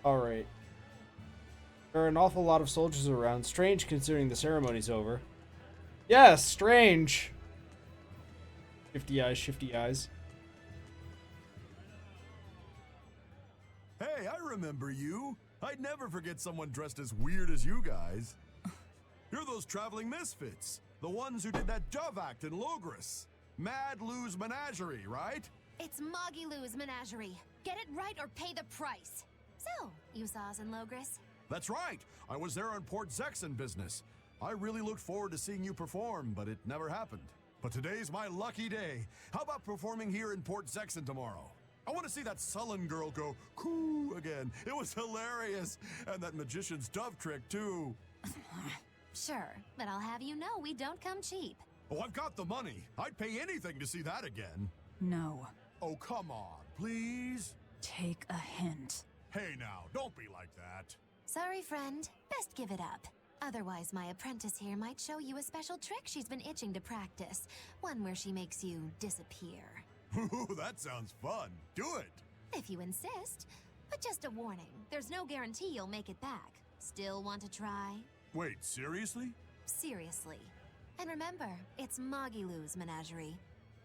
Alright. There are an awful lot of soldiers around. Strange considering the ceremony's over. Yes, strange! Shifty eyes, shifty eyes. Hey, I remember you. I'd never forget someone dressed as weird as you guys. You're those traveling misfits. The ones who did that dove act in Logris. Mad Lou's Menagerie, right? It's Moggy Lou's Menagerie. Get it right or pay the price. So, you saw us in Logris? That's right. I was there on Port Zexon business. I really looked forward to seeing you perform, but it never happened. But today's my lucky day. How about performing here in Port Zexon tomorrow? I want to see that sullen girl go coo again. It was hilarious. And that magician's dove trick, too. Sure, but I'll have you know we don't come cheap. Oh, I've got the money. I'd pay anything to see that again. No. Oh, come on, please. Take a hint. Hey now, don't be like that. Sorry, friend. Best give it up. Otherwise, my apprentice here might show you a special trick she's been itching to practice. One where she makes you disappear. Ooh, that sounds fun. Do it. If you insist. But just a warning, there's no guarantee you'll make it back. Still want to try? Wait, seriously? Seriously. And remember, it's Moggy Lou's Menagerie.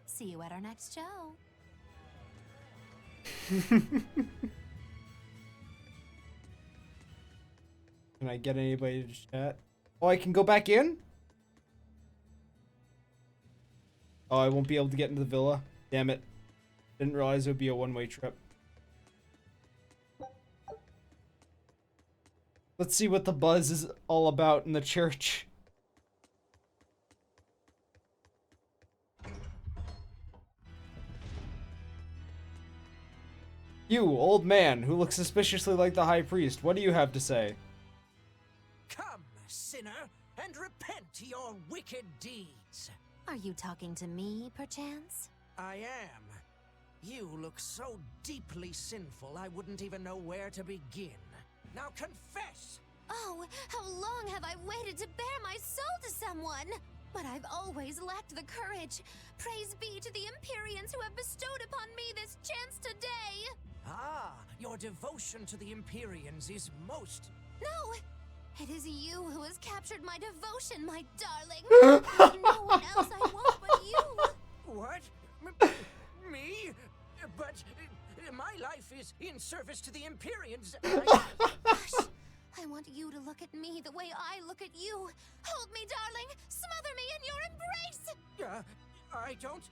See you at our next show. Can I get anybody to chat? Oh, I can go back in? Oh, I won't be able to get into the villa. Damn it. Didn't realize it would be a one-way trip. Let's see what the buzz is all about in the church. You, old man, who looks suspiciously like the high priest, what do you have to say? Come, sinner, and repent your wicked deeds. Are you talking to me, perchance? I am. You look so deeply sinful, I wouldn't even know where to begin. Now confess! Oh, how long have I waited to bare my soul to someone? But I've always lacked the courage. Praise be to the Empyreans who have bestowed upon me this chance today. Ah, your devotion to the Empyreans is most... No, it is you who has captured my devotion, my darling. There's no one else I want but you. What? Me? But my life is in service to the Empyreans. Hush. I want you to look at me the way I look at you. Hold me, darling. Smother me in your embrace. I don't...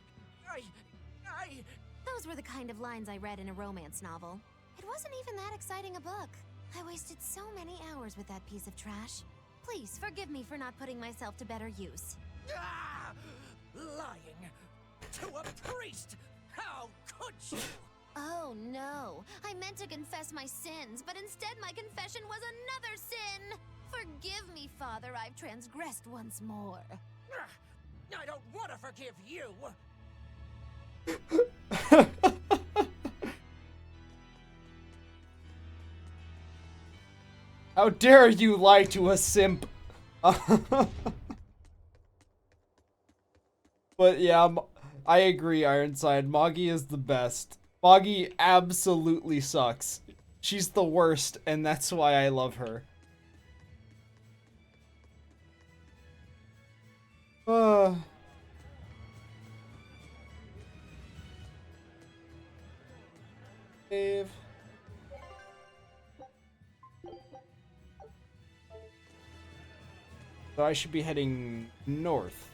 Those were the kind of lines I read in a romance novel. It wasn't even that exciting a book. I wasted so many hours with that piece of trash. Please, forgive me for not putting myself to better use. Ah! Lying to a priest! How could you? Oh no, I meant to confess my sins, but instead my confession was another sin! Forgive me, Father, I've transgressed once more. I don't want to forgive you! How dare you lie to a simp? But yeah, I agree, Ironside. Moggy is the best. Moggy absolutely sucks. She's the worst, and that's why I love her. Save. So I should be heading north.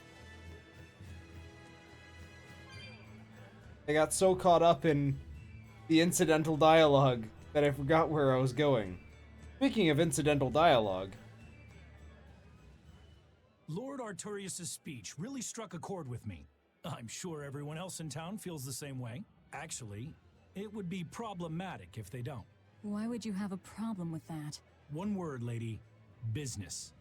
I got so caught up in the incidental dialogue that I forgot where I was going. Speaking of incidental dialogue... Lord Arturius' speech really struck a chord with me. I'm sure everyone else in town feels the same way. Actually, it would be problematic if they don't. Why would you have a problem with that? One word, lady. Business.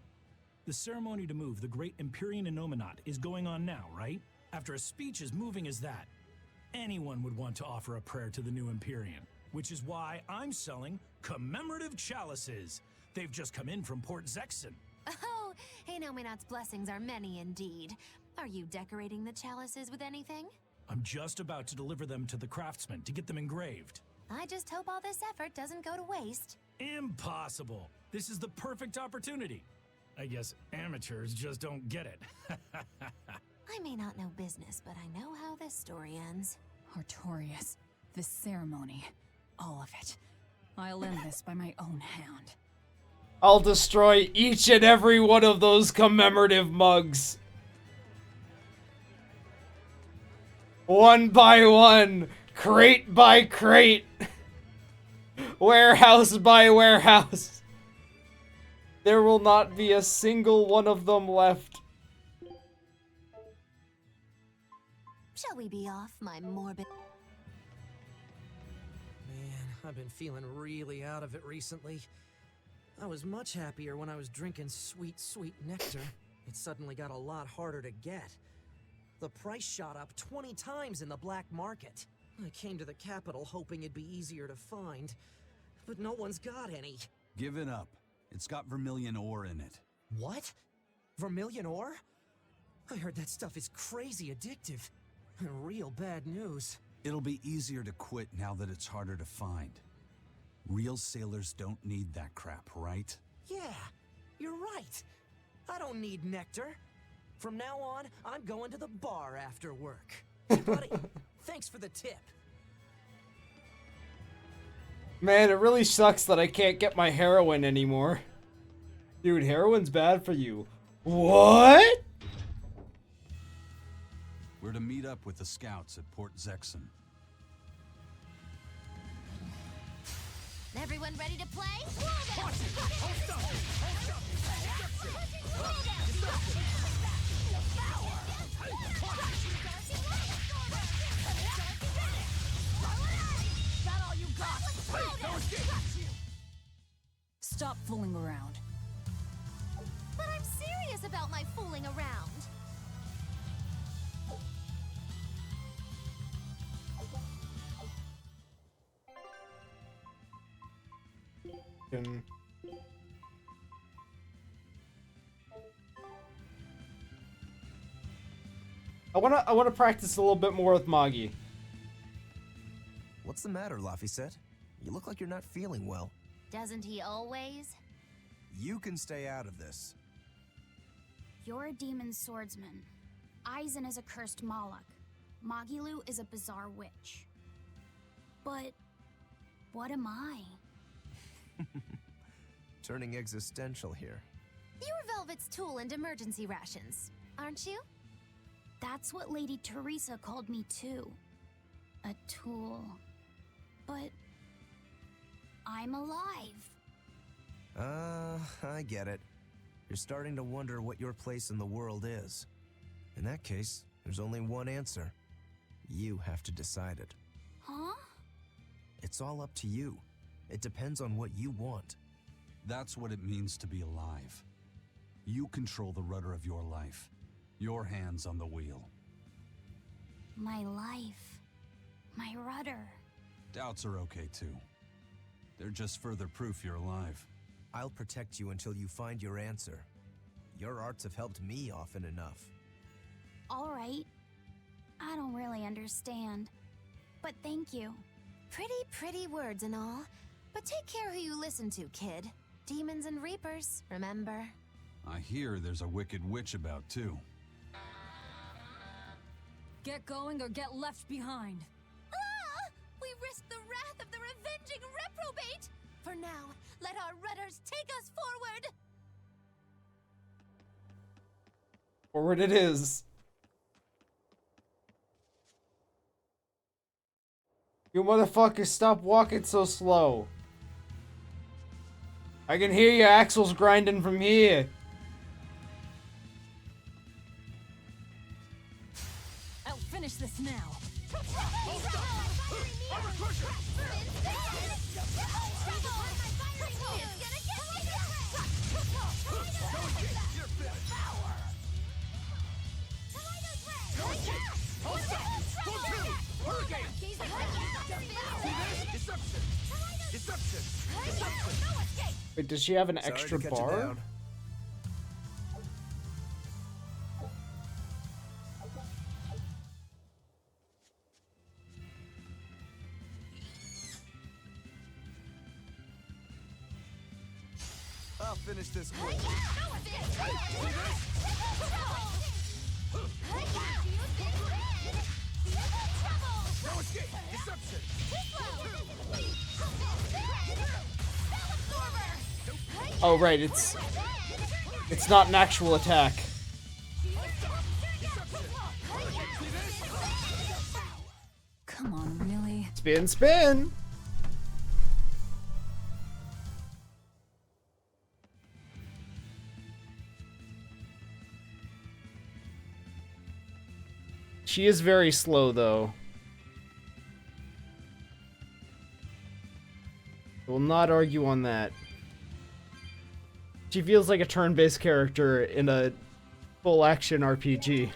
The ceremony to move the great Empyrean Innominat is going on now, right? After a speech as moving as that, anyone would want to offer a prayer to the new Empyrean, which is why I'm selling commemorative chalices. They've just come in from Port Zexon. Oh, Innominat's blessings are many indeed. Are you decorating the chalices with anything? I'm just about to deliver them to the craftsman to get them engraved. I just hope all this effort doesn't go to waste. Impossible. This is the perfect opportunity. I guess amateurs just don't get it. I may not know business, but I know how this story ends. Artorias, this ceremony, all of it. I'll end this by my own hand. I'll destroy each and every one of those commemorative mugs. One by one, crate by crate, warehouse by warehouse. There will not be a single one of them left. Shall we be off, my morbid... Man, I've been feeling really out of it recently. I was much happier when I was drinking sweet, sweet nectar. It suddenly got a lot harder to get. The price shot up 20 times in the black market. I came to the capital hoping it'd be easier to find, but no one's got any. Give it up. It's got vermilion ore in it. What? Vermilion ore? I heard that stuff is crazy addictive. Real bad news. It'll be easier to quit now that it's harder to find. Real sailors don't need that crap, right? Yeah, you're right. I don't need nectar. From now on, I'm going to the bar after work. Hey, buddy, thanks for the tip. Man, it really sucks that I can't get my heroin anymore. Dude, heroin's bad for you. What? We're to meet up with the scouts at Port Zexon. Everyone ready to play? Stop fooling around. But I'm serious about my fooling around. Can... I wanna practice a little bit more with Magi. What's the matter, Laphicet? You look like you're not feeling well. Doesn't he always? You can stay out of this. You're a demon swordsman. Aizen is a cursed Moloch. Magilu is a bizarre witch. But what am I? Turning existential here. You're Velvet's tool and emergency rations, aren't you? That's what Lady Teresa called me too. A tool. But I'm alive. I get it. You're starting to wonder what your place in the world is. In that case, there's only one answer. You have to decide it. Huh? It's all up to you. It depends on what you want. That's what it means to be alive. You control the rudder of your life. Your hands on the wheel. My life. My rudder. Doubts are okay too. They're just further proof you're alive. I'll protect you until you find your answer. Your arts have helped me often enough. All right. I don't really understand. But thank you. Pretty words and all. But take care who you listen to, kid. Demons and reapers, remember? I hear there's a wicked witch about too. Get going or get left behind. Ah! We risk the wrath of the revenging reprobate! For now, let our rudders take us forward! Forward it is. You motherfuckers, stop walking so slow. I can hear your axles grinding from here. I'll finish this now. Wait, does she have an Sorry extra to cut you bar? down. finish this quick. No escape! Deception! Oh right, it's not an actual attack. Come on, really? Spin, spin. She is very slow, though. I will not argue on that. She feels like a turn-based character in a full-action RPG.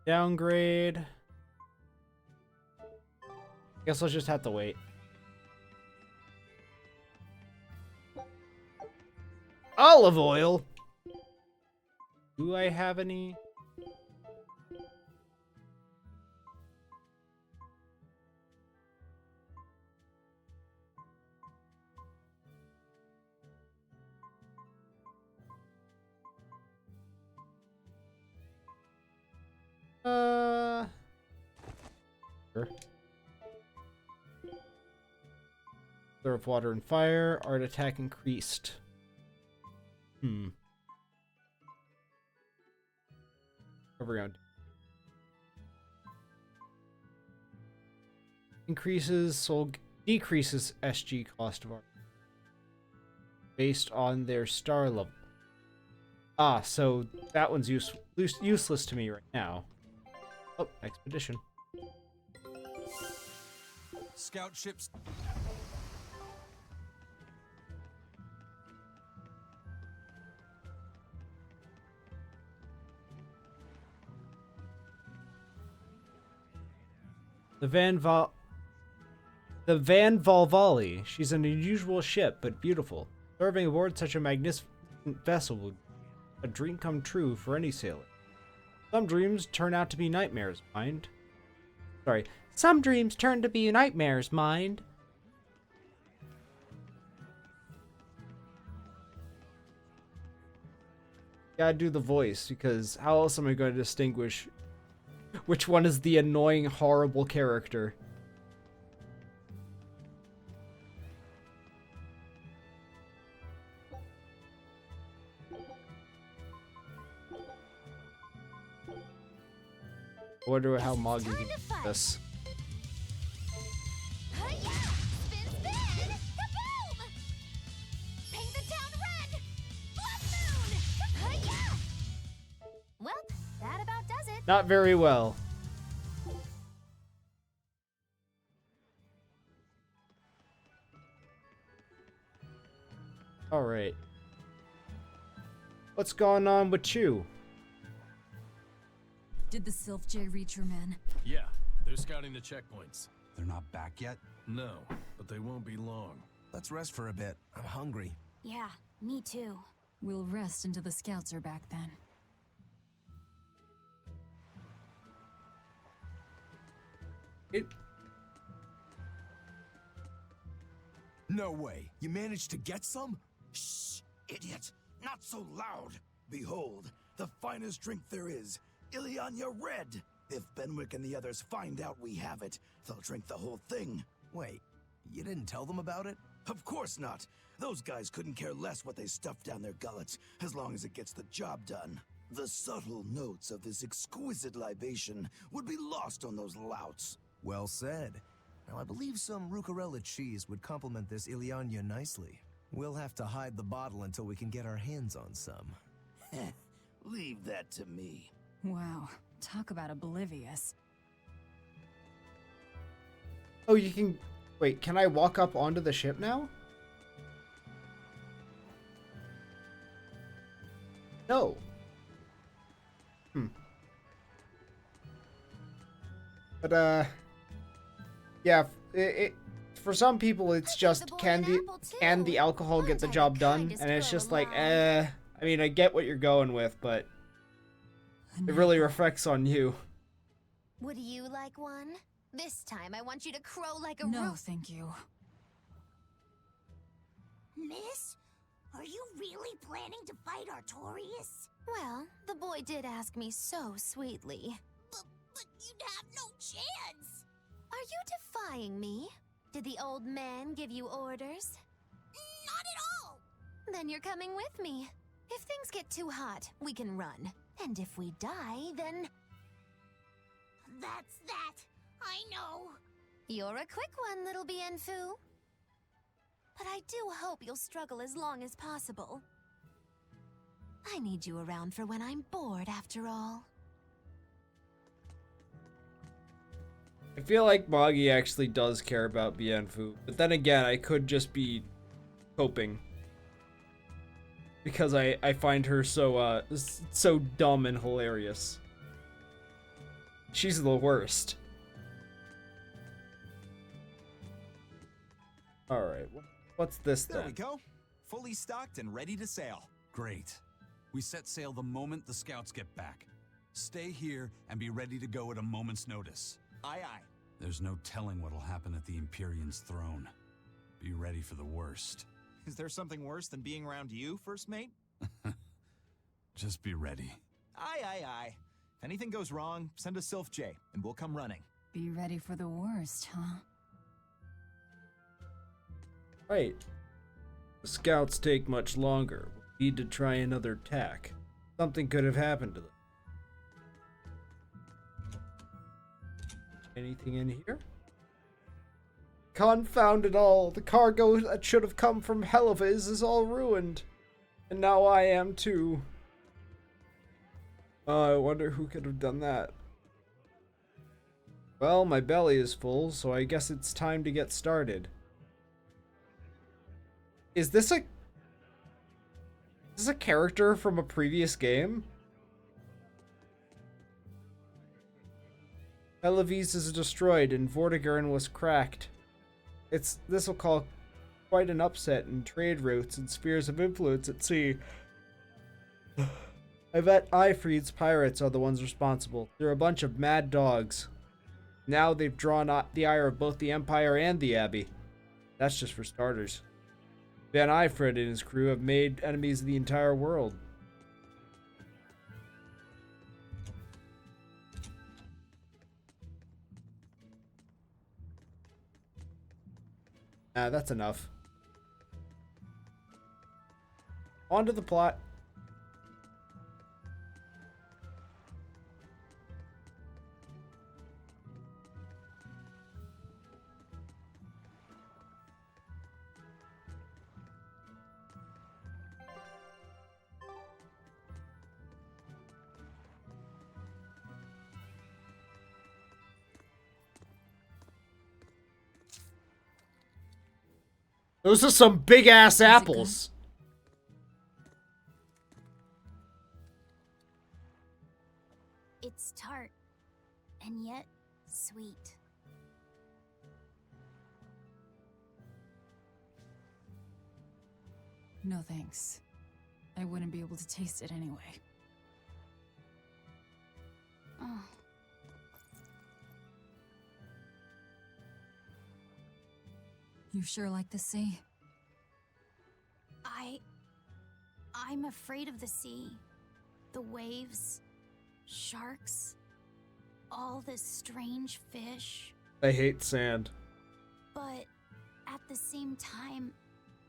Downgrade. Guess I'll just have to wait. Olive oil. Do I have any? Sure. Conserve water and fire. Art attack increased. Overground. Increases soul decreases SG cost of art based on their star level. Ah, so that one's useless to me right now. Oh, expedition. Scout ships. The Van Valvali. She's an unusual ship, but beautiful. Serving aboard such a magnificent vessel would be a dream come true for any sailor. Some dreams turn out to be nightmares, mind. Sorry. Some dreams turn to be nightmares, mind. Gotta do the voice, because how else am I going to distinguish which one is the annoying, horrible character? I wonder how Moggy can do this. Well, that about does it. Not very well. Alright. What's going on with you? Did the Sylph J reach your men? Yeah, they're scouting the checkpoints. They're not back yet? No, but they won't be long. Let's rest for a bit. I'm hungry. Yeah, me too. We'll rest until the scouts are back then. No way. You managed to get some? Shh, idiot. Not so loud. Behold, the finest drink there is. Ileana Red. If Benwick and the others find out we have it, they'll drink the whole thing. Wait, you didn't tell them about it? Of course not. Those guys couldn't care less what they stuff down their gullets, as long as it gets the job done. The subtle notes of this exquisite libation would be lost on those louts. Well said. Now, I believe some Rucarella cheese would complement this Ileana nicely. We'll have to hide the bottle until we can get our hands on some. Leave that to me. Wow, talk about oblivious. Oh, you can... Wait, can I walk up onto the ship now? No. But yeah, for some people it's just can the alcohol get the job done, and it's just like I mean, I get what you're going with, but it really reflects on you. Would you like one? This time I want you to crow like a No, thank you. Miss, are you really planning to fight Artorias? Well, the boy did ask me so sweetly. But you'd have no chance. Are you defying me? Did the old man give you orders? Not at all. Then you're coming with me. If things get too hot, we can run. And if we die, then... That's that. I know. You're a quick one, little Bienfu. But I do hope you'll struggle as long as possible. I need you around for when I'm bored, after all. I feel like Moggy actually does care about Bienfu, but then again, I could just be coping. Because I find her so dumb and hilarious. She's the worst. Alright, what's this then? There we go. Fully stocked and ready to sail. Great. We set sail the moment the scouts get back. Stay here and be ready to go at a moment's notice. Aye, aye. There's no telling what'll happen at the Empyrean's throne. Be ready for the worst. Is there something worse than being around you, First Mate? Just be ready. Aye, aye, aye. If anything goes wrong, send a Sylph J, and we'll come running. Be ready for the worst, huh? Right. The scouts take much longer. We need to try another tack. Something could have happened to them. Anything in here? Confound it all. The cargo that should have come from Heliviz is all ruined. And now I am too. I wonder who could have done that. Well, my belly is full, so I guess it's time to get started. Is this a character from a previous game? Heliviz is destroyed and Vortigern was cracked. This will cause quite an upset in trade routes and spheres of influence at sea. I bet Ifried's pirates are the ones responsible. They're a bunch of mad dogs. Now they've drawn the ire of both the Empire and the Abbey. That's just for starters. Van Ifrid and his crew have made enemies of the entire world. That's enough. On to the plot. Those are some big ass apples. It's tart, and yet sweet. No thanks. I wouldn't be able to taste it anyway. Oh. You sure like the sea? I'm afraid of the sea. The waves, sharks, all this strange fish. I hate sand. But at the same time,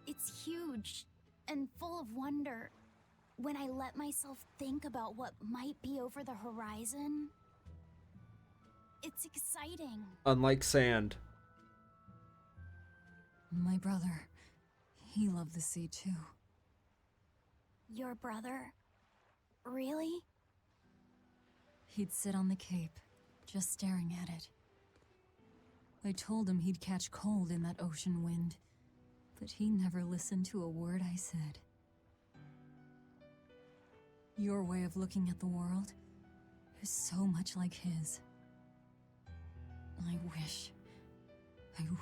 it's huge and full of wonder. When I let myself think about what might be over the horizon, it's exciting. Unlike sand. My brother, he loved the sea too. Your brother? Really? He'd sit on the cape, just staring at it. I told him he'd catch cold in that ocean wind, but he never listened to a word I said. Your way of looking at the world is so much like his. I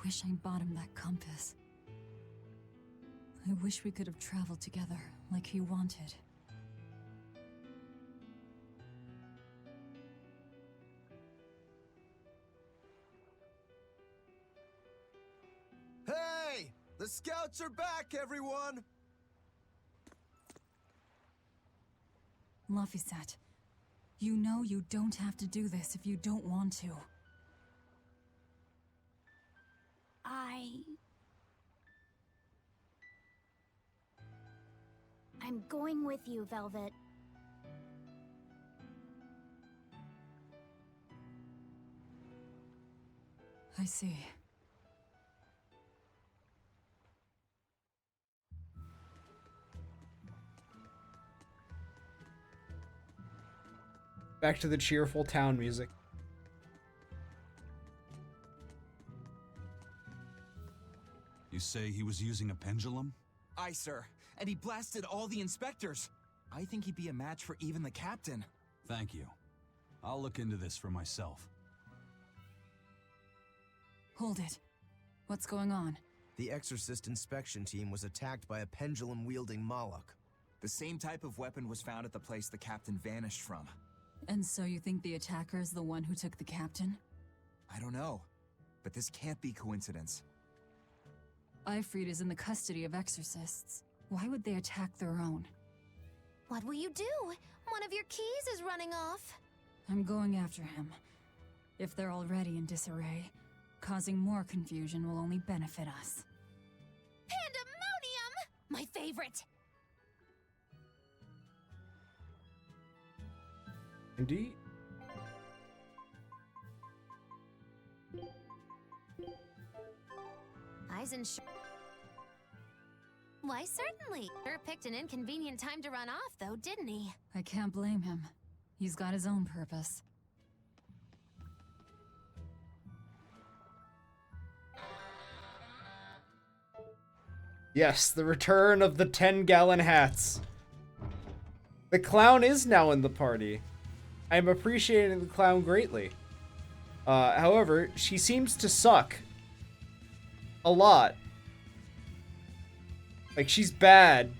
wish I bought him that compass. I wish we could have traveled together like he wanted. Hey! The scouts are back, everyone! Laphicet, you know you don't have to do this if you don't want to. I'm going with you, Velvet. I see. Back to the cheerful town music. You say he was using a pendulum? Aye, sir. And he blasted all the inspectors. I think he'd be a match for even the captain. Thank you. I'll look into this for myself. Hold it. What's going on? The Exorcist inspection team was attacked by a pendulum-wielding Moloch. The same type of weapon was found at the place the captain vanished from. And so you think the attacker is the one who took the captain? I don't know, but this can't be coincidence. Ifrid is in the custody of exorcists. Why would they attack their own? What will you do? One of your keys is running off. I'm going after him. If they're already in disarray, causing more confusion will only benefit us. Pandemonium! My favorite! Indeed. Why, certainly. Sure picked an inconvenient time to run off, though, didn't he? I can't blame him. He's got his own purpose. Yes, the return of the 10-gallon hats. The clown is now in the party. I am appreciating the clown greatly. However, she seems to suck. A lot. Like, she's bad.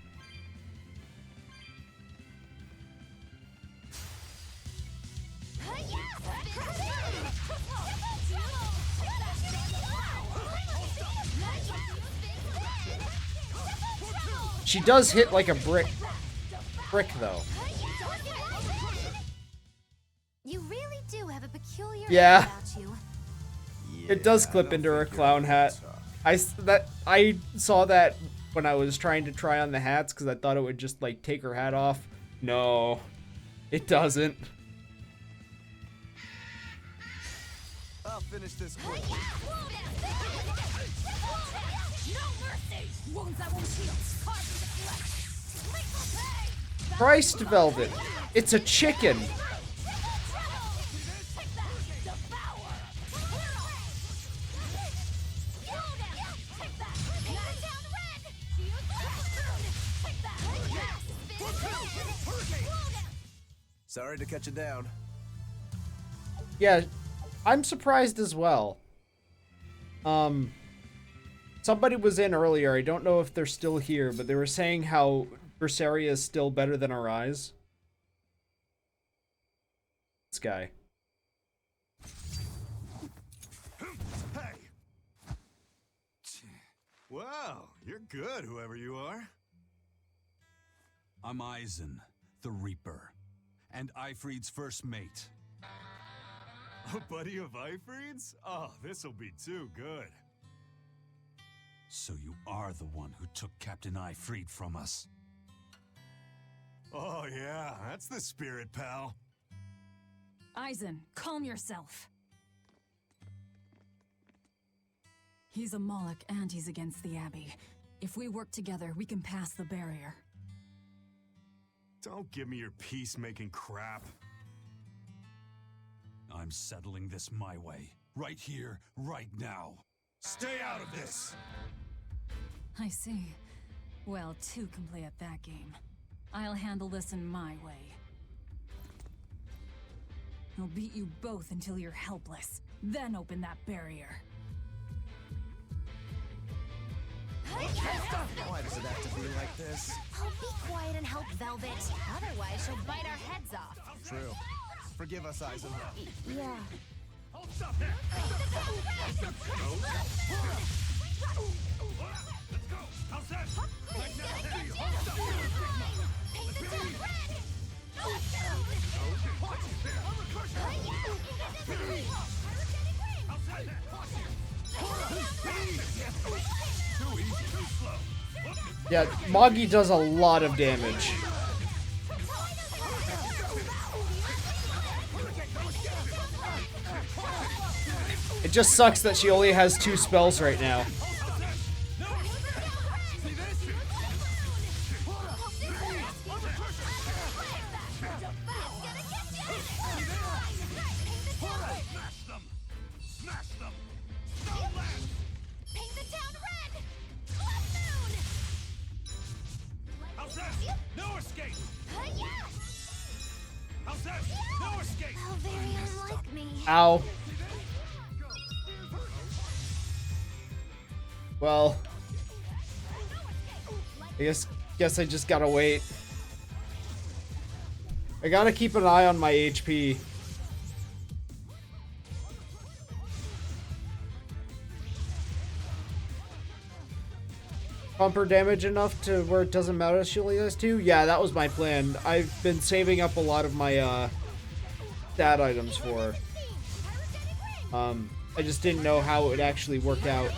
She does hit like a brick though. You really do have a peculiar Yeah. air about you. It does clip into her clown hat. I saw that when I was trying to try on the hats because I thought it would just like take her hat off. No, it doesn't. I'll finish this quick. Christ, Velvet, it's a chicken. Sorry to cut you down. Yeah, I'm surprised as well. Somebody was in earlier. I don't know if they're still here, but they were saying how Berseria is still better than our eyes. This guy. Hey! Wow, you're good, whoever you are. I'm Eisen, the Reaper, and Ifrid's first mate. A buddy of Ifrid's? Oh, this'll be too good. So you are the one who took Captain Ifrid from us. Oh yeah, that's the spirit, pal. Eisen, calm yourself. He's a Moloch and he's against the Abbey. If we work together, we can pass the barrier. Don't give me your peacemaking crap. I'm settling this my way. Right here, right now. Stay out of this! I see. Well, two can play at that game. I'll handle this in my way. I'll beat you both until you're helpless. then open that barrier. Why does it have to be like this? Oh, be quiet and help Velvet. Otherwise, she'll bite our heads off. True. Forgive us, Eisen. Yeah. Yeah, Moggy does a lot of damage. It just sucks that she only has 2 spells right now. No escape! How very unlike me. Ow. Well, I guess I just gotta wait. I gotta keep an eye on my HP. Pump her damage enough to where it doesn't matter if she only has 2? Yeah, that was my plan. I've been saving up a lot of my stat items for her. I just didn't know how it would actually work out.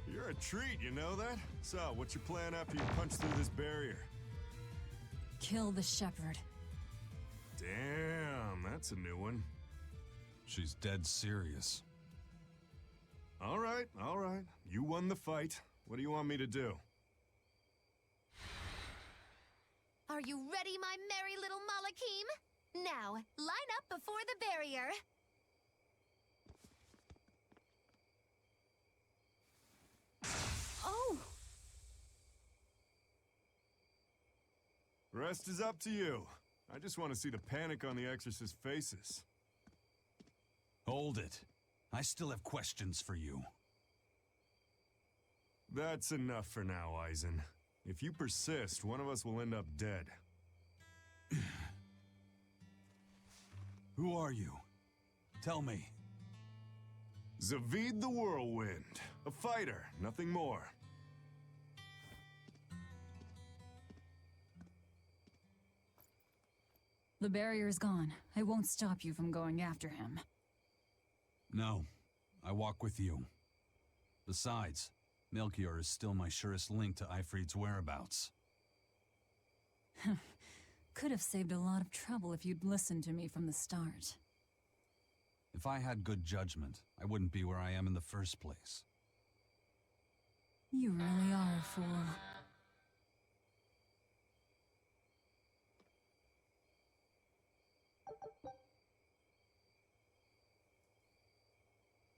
You're a treat, you know that? So, what's your plan after you punch through this barrier? Kill the shepherd. Damn, that's a new one. She's dead serious. All right. You won the fight. What do you want me to do? Are you ready, my merry little Malakim? Now, line up before the barrier. Oh! Rest is up to you. I just want to see the panic on the Exorcist's faces. Hold it. I still have questions for you. That's enough for now, Eisen. If you persist, one of us will end up dead. Who are you? Tell me. Zavid the Whirlwind. A fighter, nothing more. The barrier's gone. I won't stop you from going after him. No, I walk with you. Besides, Melchior is still my surest link to Ifrit's whereabouts. Could have saved a lot of trouble if you'd listened to me from the start. If I had good judgment, I wouldn't be where I am in the first place. You really are a fool.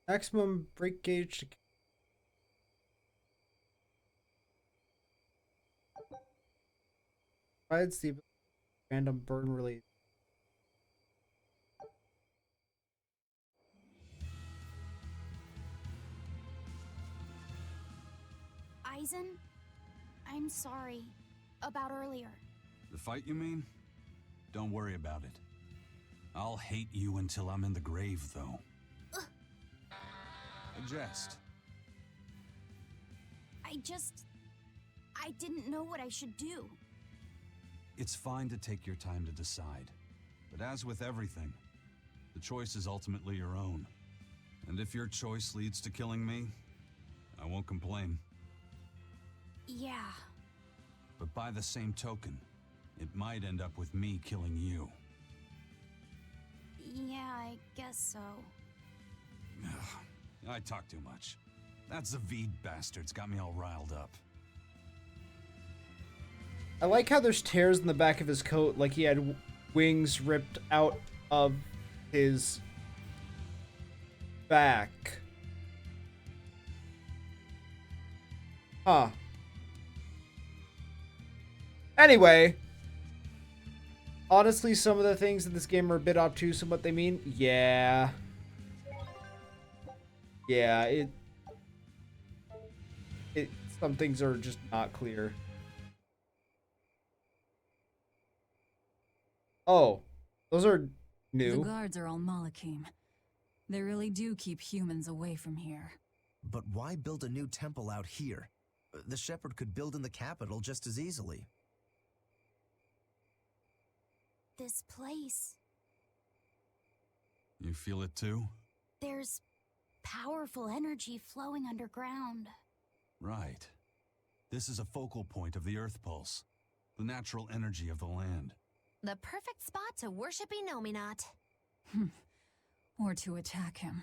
Maximum brake gauge to provides the random burn release. Eisen, I'm sorry about earlier. The fight, you mean? Don't worry about it. I'll hate you until I'm in the grave, though. A jest. I didn't know what I should do. It's fine to take your time to decide. But as with everything, the choice is ultimately your own. And if your choice leads to killing me, I won't complain. Yeah. But by the same token, it might end up with me killing you. Yeah, I guess so. I talk too much. That Zavid bastard's got me all riled up. I like how there's tears in the back of his coat, like he had wings ripped out of his back. Huh. Anyway, Honestly, some of the things in this game are a bit obtuse in what they mean. Yeah. Yeah, some things are just not clear. Oh, those are new. The guards are all Malakim. They really do keep humans away from here. But why build a new temple out here? The shepherd could build in the capital just as easily. This place, You feel it too? there's powerful energy flowing underground. Right. This is a focal point of the Earth Pulse, the natural energy of the land. The perfect spot to worship Innominat. Or to attack him.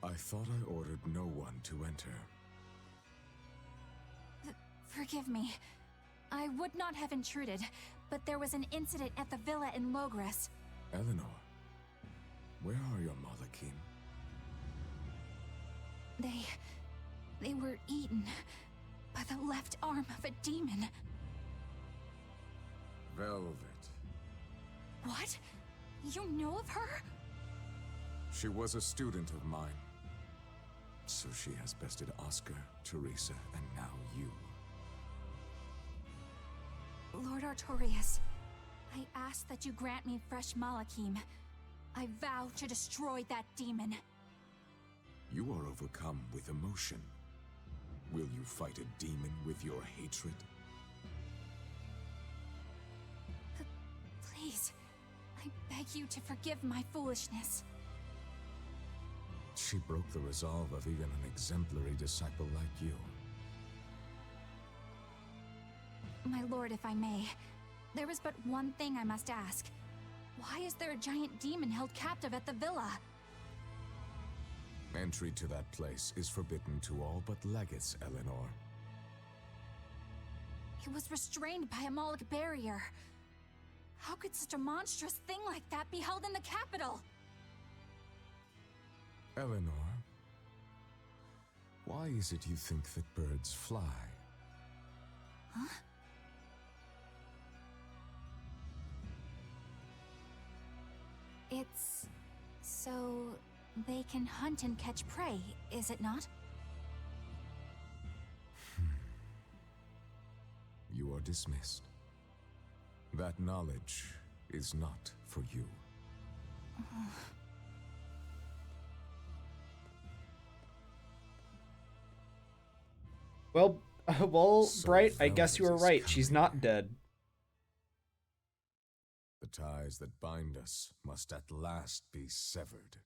I thought I ordered no one to enter. Forgive me. I would not have intruded, but there was an incident at the villa in Logres. Eleanor, where are your Malakim? They were eaten by the left arm of a demon. Velvet. What? You know of her? She was a student of mine. So she has bested Oscar, Teresa, and now you. Lord Artorias, I ask that you grant me fresh Malakim. I vow to destroy that demon. You are overcome with emotion. Will you fight a demon with your hatred? Please, I beg you to forgive my foolishness. She broke the resolve of even an exemplary disciple like you. My lord, if I may, there is but one thing I must ask. Why is there a giant demon held captive at the villa? Entry to that place is forbidden to all but legates, Eleanor. It was restrained by a Moloch barrier. How could such a monstrous thing like that be held in the capital? Eleanor, why is it you think that birds fly? Huh? It's so they can hunt and catch prey, is it not? You are dismissed. That knowledge is not for you. Well, So Bright, I guess you were Velvet is right. She's coming. not dead. The ties that bind us must at last be severed.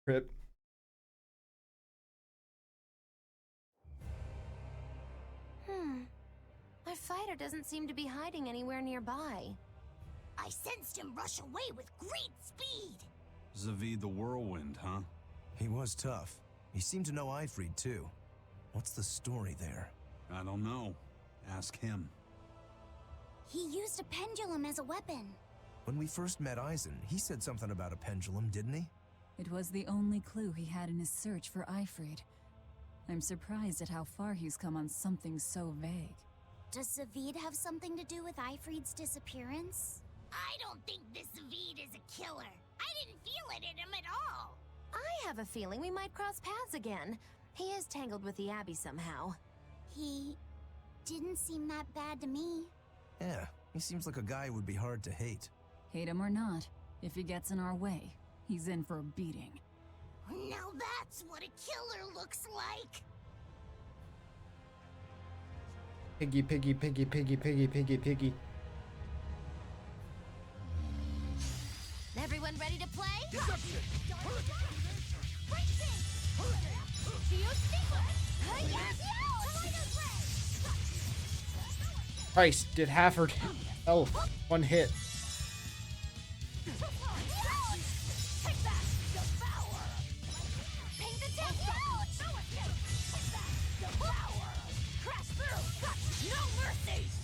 Rip. Our fighter doesn't seem to be hiding anywhere nearby. I sensed him rush away with great speed. Zavid the Whirlwind, huh? He was tough. He seemed to know Ifrid too. What's the story there? I don't know. Ask him. He used a pendulum as a weapon. When we first met Eisen, he said something about a pendulum, didn't he? It was the only clue he had in his search for Ifrid. I'm surprised at how far he's come on something so vague. Does Zavid have something to do with Ifrid's disappearance? I don't think this Zavid is a killer. I didn't feel it in him at all. I have a feeling we might cross paths again. He is tangled with the Abbey somehow. He didn't seem that bad to me. Yeah, he seems like a guy who would be hard to hate. Hate him or not, if he gets in our way, he's in for a beating. Now that's what a killer looks like. Piggy, piggy, piggy, piggy, piggy, piggy, piggy. Everyone ready to play? Christ, did Hafford health. One hit.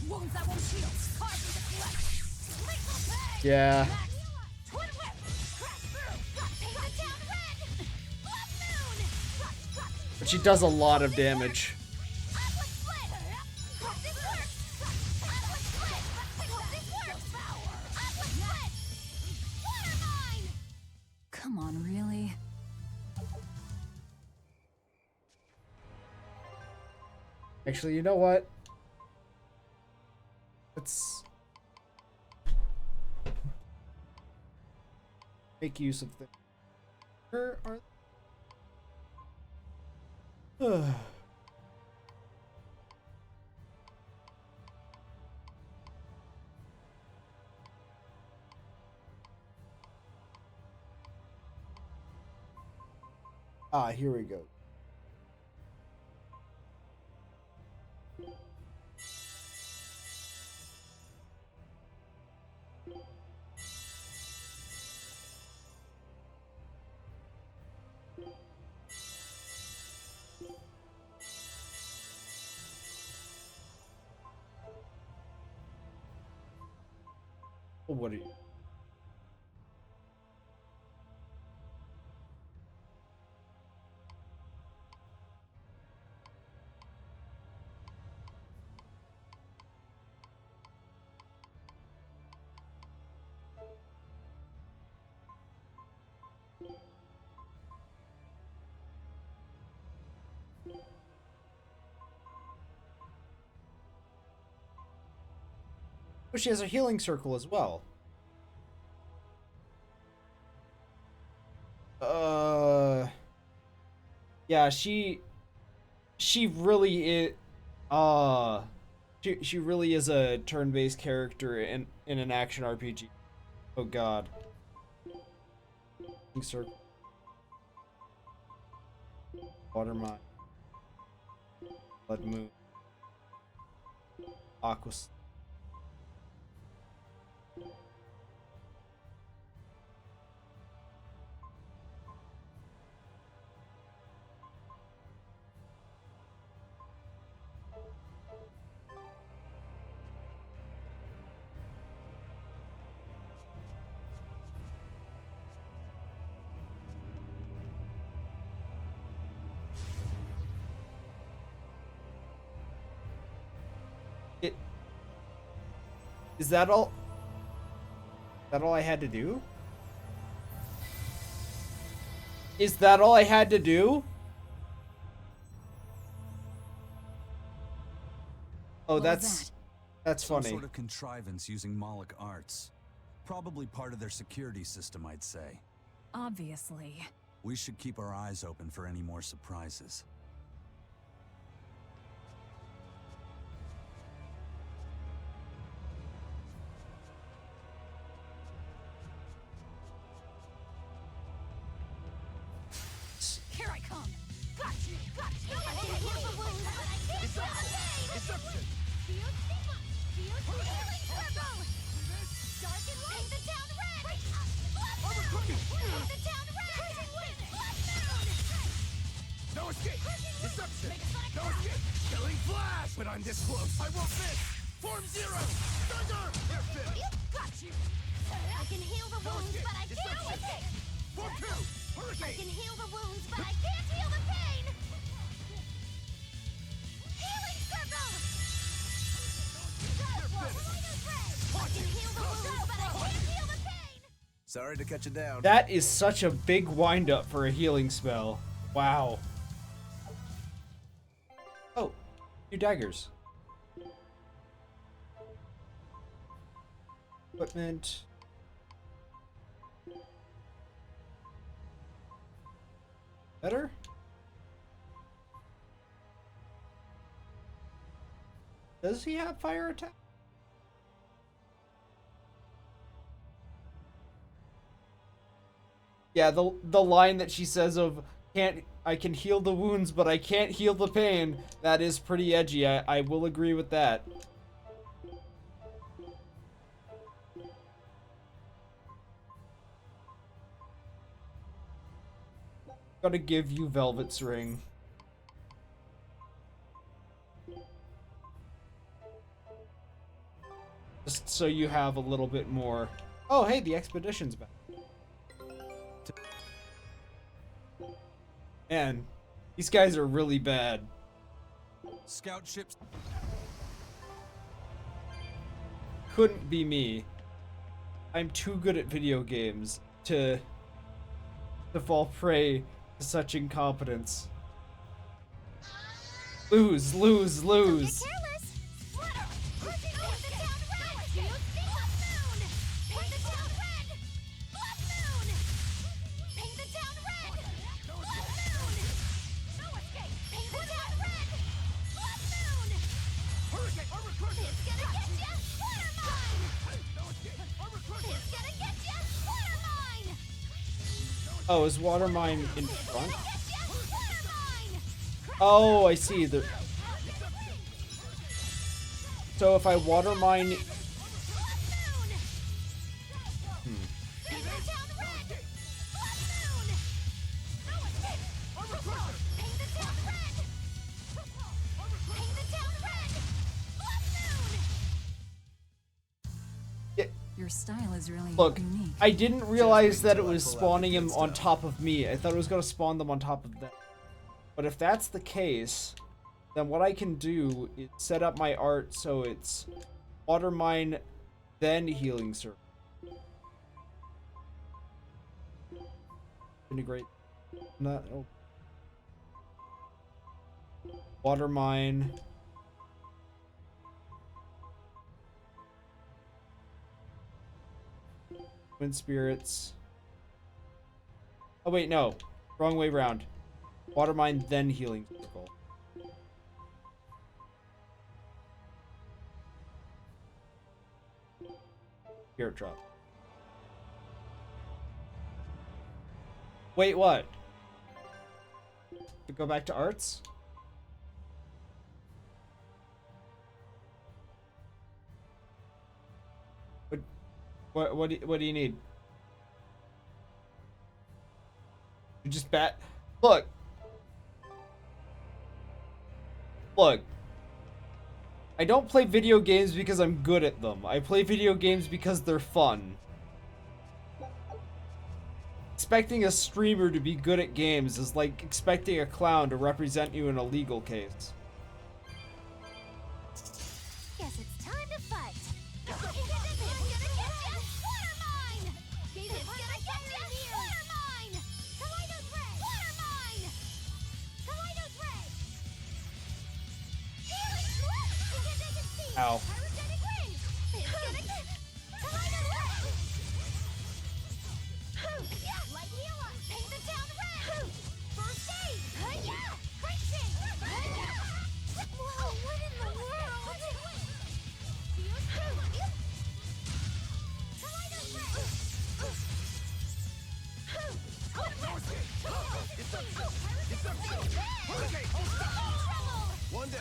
Wounds that won't heal. Carve into flesh. Yeah. But she does a lot of damage. Come on, really? Actually, you know what? Let's make use of the. Where are? Ah, here we go. What are you? But she has a healing circle as well. Yeah, she really is. She really is a turn-based character in an action RPG. Oh God. Circle. Water mine. Blood moon. Aquas. Is that all? Is that all I had to do? Is that all I had to do? Oh, that's Some funny. sort of contrivance using Moloch arts. Probably part of their security system, I'd say. Obviously. We should keep our eyes open for any more surprises. Here I come! Got you! Got you! I can heal the wounds, but I can't feel the pain! Deception! Healing circle! Darken light the town red! Blood moon! Paint the town red! Blood moon! No escape! Deception! No escape! Killing flash! When I'm this close, I won't miss! Form zero! Thunder! Airfit! Got you! I can heal the wounds, but I can't... Form two! I Hurricane! can heal the wounds, but I can't heal the pain! Healing circle! I can heal the wounds, but I can't heal the pain! Sorry to cut you down. That is such a big wind-up for a healing spell. Wow. Oh, 2 daggers. Equipment. Better? Does he have fire attack? Yeah, the line that she says of I can heal the wounds, but I can't heal the pain. That is pretty edgy. I will agree with that. Gotta give you Velvet's ring. Just so you have a little bit more Oh, hey, the expedition's back. Man, these guys are really bad. Scout ships. Couldn't be me. I'm too good at video games to fall prey to such incompetence. Lose, lose, lose. Oh, is water mine in front? Oh, I see. So if I water mine... Your style is really Look, unique. I didn't realize that it was spawning him on top of me. I thought it was going to spawn them on top of them. But if that's the case, then what I can do is set up my art so it's water mine, then healing circle. Integrate. Not. Oh. Water mine. Wind spirits. Oh wait, no. Wrong way round. Water mine, then healing circle. Spirit drop. Wait, what? To go back to arts? What do you need? You just bat. Look. I don't play video games because I'm good at them. I play video games because they're fun. Expecting a streamer to be good at games is like expecting a clown to represent you in a legal case. Guess it's time to fight. Ow. One down.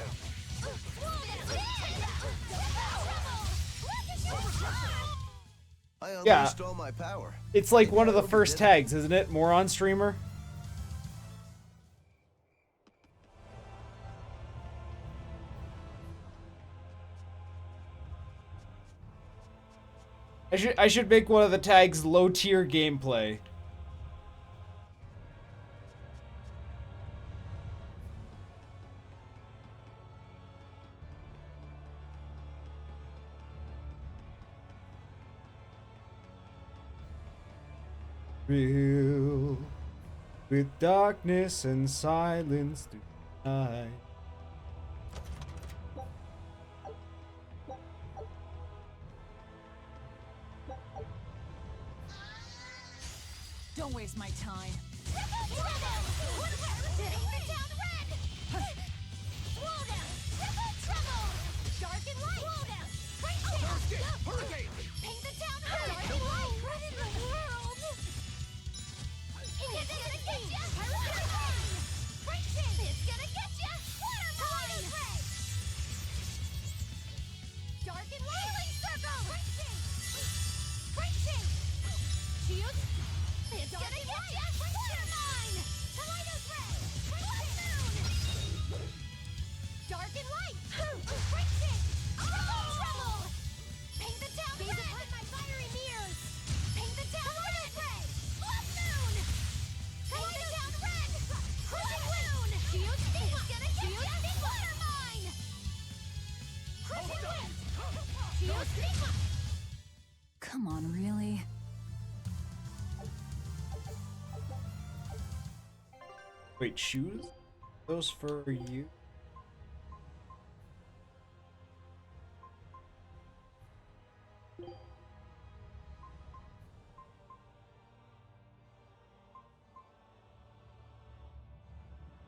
I unleashed all my power. It's like one of the first tags, isn't it? Moron streamer. I should make one of the tags low tier gameplay. Real with darkness and silence tonight. Don't waste my time. Wait, shoes? Those for you?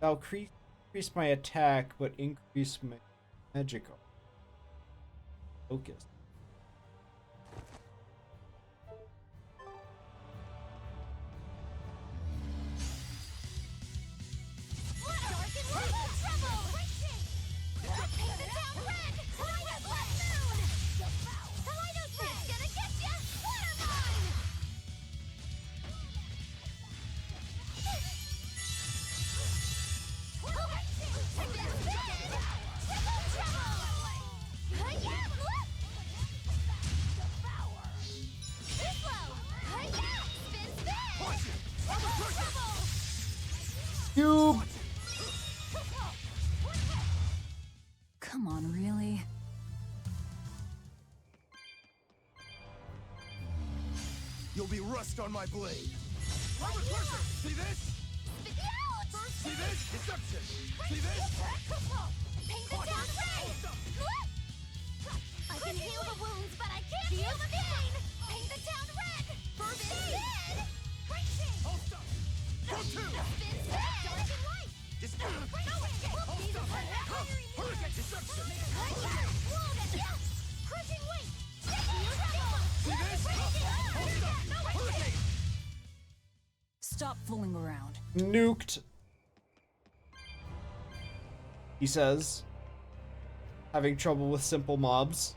I'll increase my attack, but increase my magical focus. Cube! Come on, really? You'll be rust on my blade. See this? See this? Deception. See this? I can heal the wounds, but I can't heal the pain! Paint the town red! First spin! Hold up. Go two. Spin dark and light! Hurricane deception. Crushing weight! See this? Hurricane. Stop fooling around. Nuked. He says, having trouble with simple mobs.